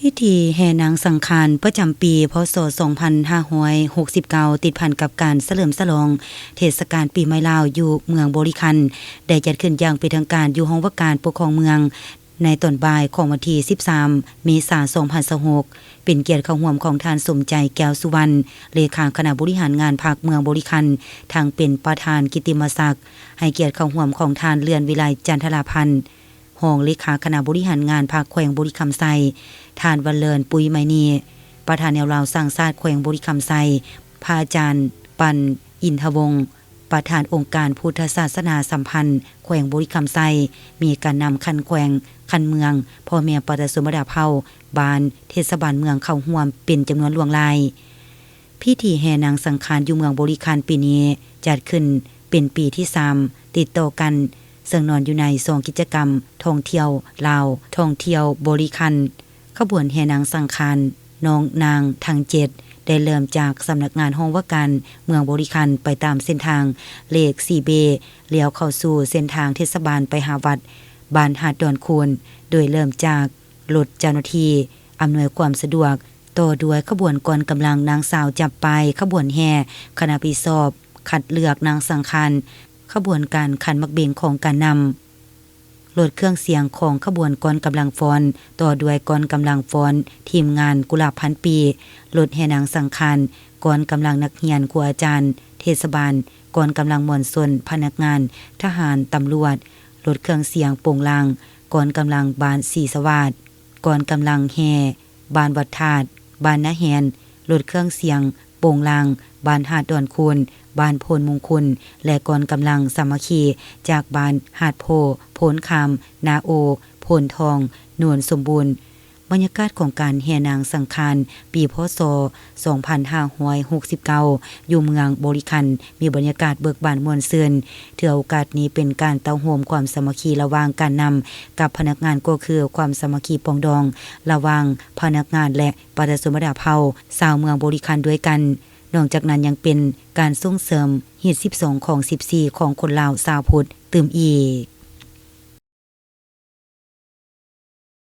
พิธีแห่นางสังขารประจำปีพ.ศ. 2569ติดพันกับการเฉลิมฉลองเทศกาลปีใหม่ลาวอยู่เมืองบริคันได้จัดขึ้นอย่างเป็นทางการอยู่ห้องว่าการปกครองเมืองในตอนบ่ายของวันที่13เมษายน2026เป็นเกียรติเข้าร่วมของท่านสมใจแก้วสุวรรณเลขาคณะบริหารงานภาคเมืองบริคันทางเป็นประธานกิตติมศักดิ์ให้เกียรติเข้าร่วมของท่านเลื่อนวิไลจันทราพันธ์รองเลขาคณะบริหารงานภาคแขวงบริคำไซท่านวันเลินปุยไมนีประธานแนวราวสร้างชาติแขวงบริคำไซพระอาจารย์ปันอินทวงศ์ประธานองค์การพุทธศาสนาสัมพันธ์แขวงบริคำไซมีการนำคันแขวงคันเมืองพ่อแม่ปตสมดาเผ่าบานเทศบาลเมืองเข้าร่วมเป็นจำนวนหลวงหลายพิธีแห่นางสังขารอยู่เมืองบริคันปีนี้จัดขึ้นเป็นปีที่3ติดต่อกันซึ่งนอนอยู่ใน2กิจกรรมท่องเที่ยวลาวท่องเที่ยวบริคันขบวนแห่นางสังขารน้องนางทั้ง7ได้เริ่มจากสำนักงานห้องว่าการเมืองบริคันไปตามเส้นทางเลข 4B เลี้ยวเข้าสู่เส้นทางเทศบาลไปหาวัดบ้านหาดดอนคูนโดยเริ่มจากรถเจ้าหน้าที่อำนวยความสะดวกต่อด้วยขบวนกองกำลังนางสาวจับไปขบวนแห่คณะพิสอบคัดเลือกนางสังขารขบวนการขันมักเบงของการนำรถเครื่องเสียงของขบวนกองกำลังฟ้อนต่อด้วยกองกำลังฟ้อนทีมงานกุหลาบพันปีรถแห่นางสังขารกองกำลังนักเรียนครูอาจารย์เทศบาลกองกำลังมวลชนพนักงานทหารตำรวจรถเครื่องเสียงโป่งลางกองกำลังบานสีสวัสดิ์กองกำลังแห่บานวัดธาตุบานนาแฮนรถเครื่องเสียงโป่งลางบานหาดดอนคูนบานโพนมงคลและกองกำลังสามัคคีจากบานหาดโพโพนคำนาโอโพนทองนวลสมบูรณ์บรรยากาศของการแห่นางสังขารปีพ.ศ. 2569อยู่เมืองบริคันมีบรรยากาศเบิกบานม่วนซื่นถือโอกาสนี้เป็นการเต้าโฮมความสามัคคีระหว่างการนำกับพนักงานก็คือความสามัคคีปองดองระหว่างพนักงานและปตสมดาเผ่าชาวเมืองบริคันด้วยกันนอกจากนั้นยังเป็นการส่งเสริมฮีต12ของ14ของคนลาวชาวพุทธตื่มอีก